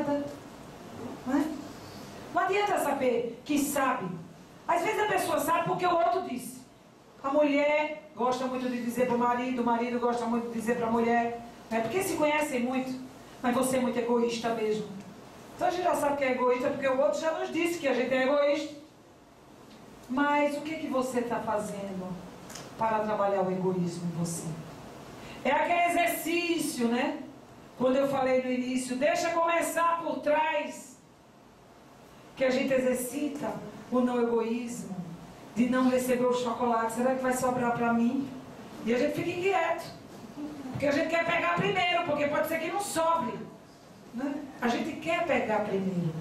nada. Não é? Não adianta saber que sabe. Às vezes a pessoa sabe porque o outro disse. A mulher gosta muito de dizer para o marido gosta muito de dizer para a mulher. Não é porque se conhecem muito, mas você é muito egoísta mesmo. Então a gente já sabe que é egoísta porque o outro já nos disse que a gente é egoísta. Mas o que você está fazendo para trabalhar o egoísmo em você? É aquele exercício, né? Quando eu falei no início, deixa começar por trás, que a gente exercita o não egoísmo, de não receber o chocolate. Será que vai sobrar para mim? E a gente fica inquieto, porque a gente quer pegar primeiro, porque pode ser que não sobre, né? A gente quer pegar primeiro.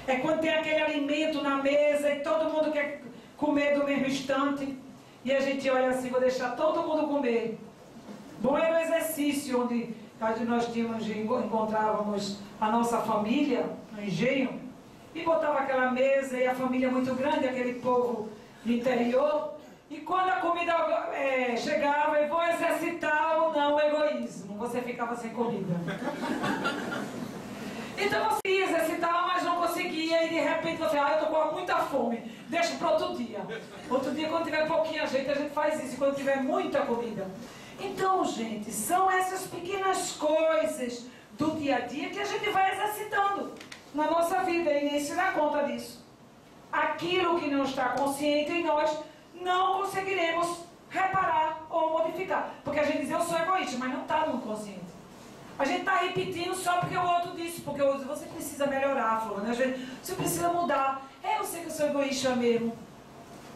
É quando tem aquele alimento na mesa e todo mundo quer comer do mesmo instante, e a gente olha assim, vou deixar todo mundo comer. Bom era o exercício onde nós encontrávamos a nossa família no engenho, e botava aquela mesa e a família muito grande, aquele povo do interior, e quando a comida chegava, eu vou exercitar ou não o egoísmo, você ficava sem comida. Então você ia exercitar, mas não conseguia, e de repente você, eu estou com muita fome, deixa para outro dia. Outro dia, quando tiver pouquinha gente, a gente faz isso, quando tiver muita comida. Então, gente, são essas pequenas coisas do dia a dia que a gente vai exercitando na nossa vida e nem se dá conta disso. Aquilo que não está consciente em nós, não conseguiremos reparar ou modificar. Porque a gente diz, eu sou egoísta, mas não está no consciente. A gente está repetindo só porque o outro disse, porque o outro, você precisa melhorar, fulano, você precisa mudar. Eu sei que eu sou egoísta mesmo.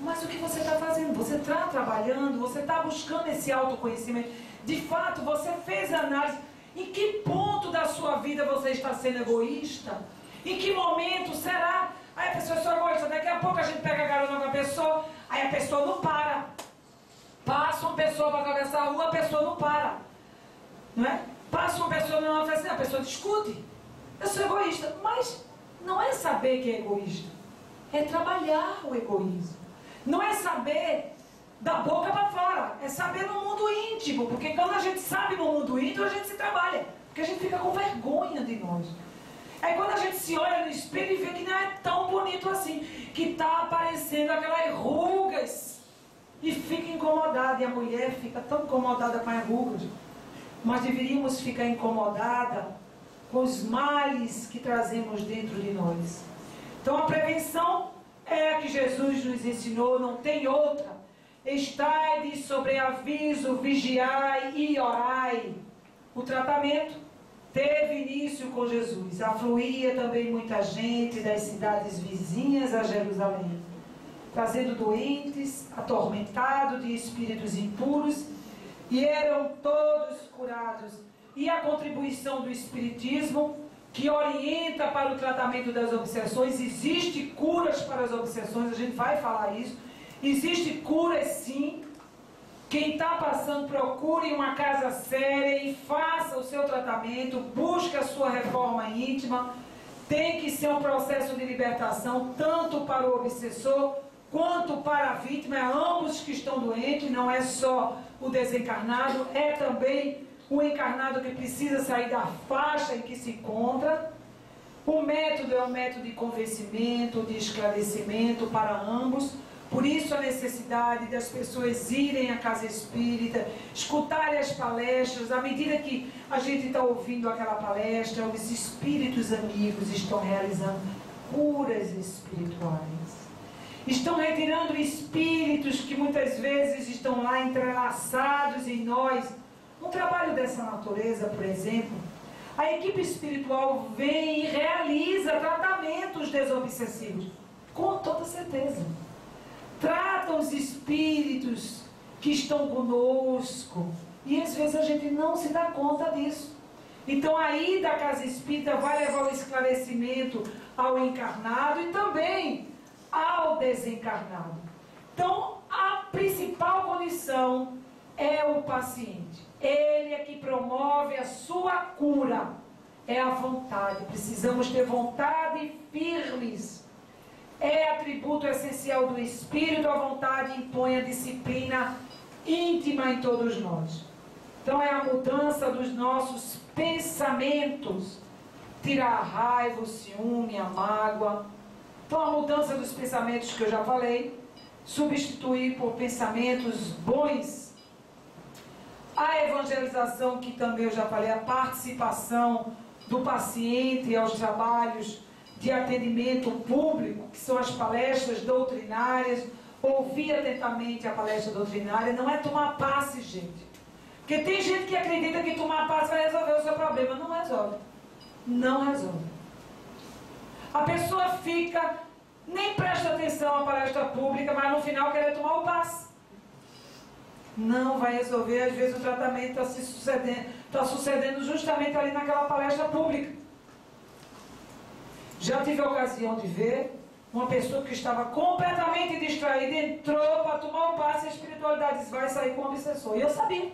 Mas o que você está fazendo? Você está trabalhando, você está buscando esse autoconhecimento. De fato, você fez análise. Em que ponto da sua vida você está sendo egoísta? Em que momento será? Aí a pessoa é só egoísta. Daqui a pouco a gente pega a carona com a pessoa, aí a pessoa não para. Passa uma pessoa para atravessar a rua, a pessoa não para. Não é? Passa uma pessoa numa festa, a pessoa discute. Eu sou egoísta. Mas não é saber que é egoísta. É trabalhar o egoísmo. Não é saber da boca para fora, é saber no mundo íntimo, porque quando a gente sabe no mundo íntimo, a gente se trabalha, porque a gente fica com vergonha de nós. Aí quando a gente se olha no espelho e vê que não é tão bonito assim, que está aparecendo aquelas rugas, e fica incomodada, e a mulher fica tão incomodada com as rugas, mas deveríamos ficar incomodada com os males que trazemos dentro de nós. Então a prevenção é a que Jesus nos ensinou, não tem outra. Estai de sobreaviso, vigiai e orai. O tratamento teve início com Jesus. Afluía também muita gente das cidades vizinhas a Jerusalém, trazendo doentes, atormentados de espíritos impuros, e eram todos curados. E a contribuição do Espiritismo, que orienta para o tratamento das obsessões. Existe curas para as obsessões, a gente vai falar isso. Existe cura sim. Quem está passando, procure uma casa séria e faça o seu tratamento, busque a sua reforma íntima. Tem que ser um processo de libertação, tanto para o obsessor quanto para a vítima, ambos que estão doentes, não é só o desencarnado, é também o encarnado que precisa sair da faixa em que se encontra. O método é um método de convencimento, de esclarecimento para ambos. Por isso a necessidade das pessoas irem à casa espírita, escutarem as palestras. À medida que a gente está ouvindo aquela palestra, os espíritos amigos estão realizando curas espirituais. Estão retirando espíritos que muitas vezes estão lá entrelaçados em nós. Um trabalho dessa natureza, por exemplo, a equipe espiritual vem e realiza tratamentos desobsessivos, com toda certeza. Trata os espíritos que estão conosco, e às vezes a gente não se dá conta disso. Então a ida à casa espírita vai levar o esclarecimento ao encarnado e também ao desencarnado. Então a principal condição é o paciente. Ele é que promove a sua cura. É a vontade. Precisamos ter vontade firmes. É atributo essencial do Espírito. A vontade impõe a disciplina íntima em todos nós. Então é a mudança dos nossos pensamentos. tirar a raiva, o ciúme, a mágoa. Então a mudança dos pensamentos que eu já falei, substituir por pensamentos bons. A evangelização, que também eu já falei, a participação do paciente aos trabalhos de atendimento público, que são as palestras doutrinárias. Ouvir atentamente a palestra doutrinária não é tomar passe, gente. Porque tem gente que acredita que tomar passe vai resolver o seu problema. Não resolve. Não resolve. A pessoa fica, nem presta atenção à palestra pública, mas no final quer tomar o passe. Não vai resolver. Às vezes o tratamento está sucedendo justamente ali naquela palestra pública. Já tive a ocasião de ver uma pessoa que estava completamente distraída, entrou para tomar o passe e a espiritualidade disse, vai sair com o obsessor. E eu sabia.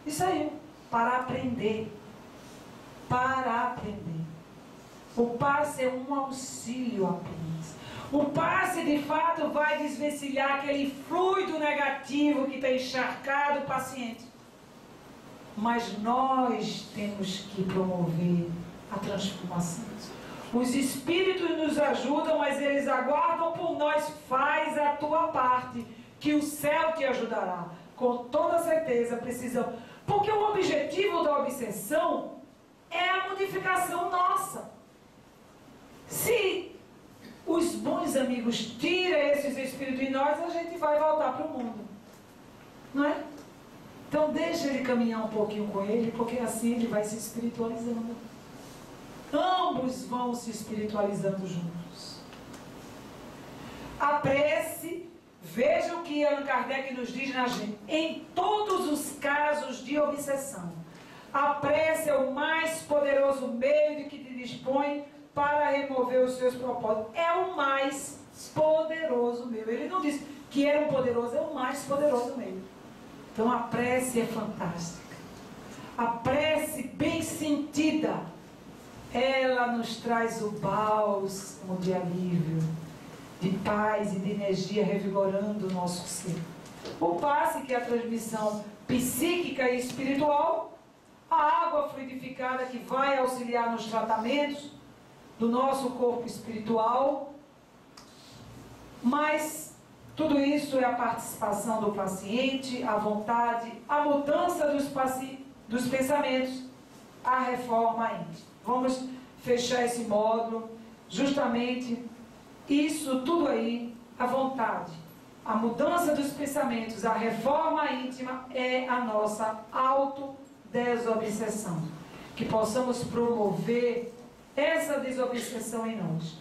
E saiu. Para aprender. Para aprender. O passe é um auxílio apenas. O passe, de fato, vai desvencilhar aquele fluido negativo que está encharcado o paciente. Mas nós temos que promover a transformação. Os espíritos nos ajudam, mas eles aguardam por nós. Faz a tua parte, que o céu te ajudará. Com toda certeza precisamos. Porque o objetivo da obsessão é a modificação nossa. Se os bons amigos tiram esses espíritos em nós, a gente vai voltar para o mundo. Não é? Então deixa ele caminhar um pouquinho com ele, porque assim ele vai se espiritualizando. Ambos vão se espiritualizando juntos. A prece, veja o que Allan Kardec nos diz na gente. Em todos os casos de obsessão, a prece é o mais poderoso meio de que te dispõe para remover os seus propósitos. É o mais poderoso meio. Ele não diz que era um poderoso, é o mais poderoso meio. Então a prece é fantástica. A prece bem sentida, ela nos traz o bálsamo de alívio, de paz e de energia revigorando o nosso ser. O passe, que é a transmissão psíquica e espiritual, a água fluidificada que vai auxiliar nos tratamentos do nosso corpo espiritual, mas tudo isso é a participação do paciente, a vontade, a mudança dos pensamentos, a reforma íntima. Vamos fechar esse módulo, justamente isso tudo aí, a vontade, a mudança dos pensamentos, a reforma íntima é a nossa autodesobsessão. Que possamos promover essa desobsessão em nós.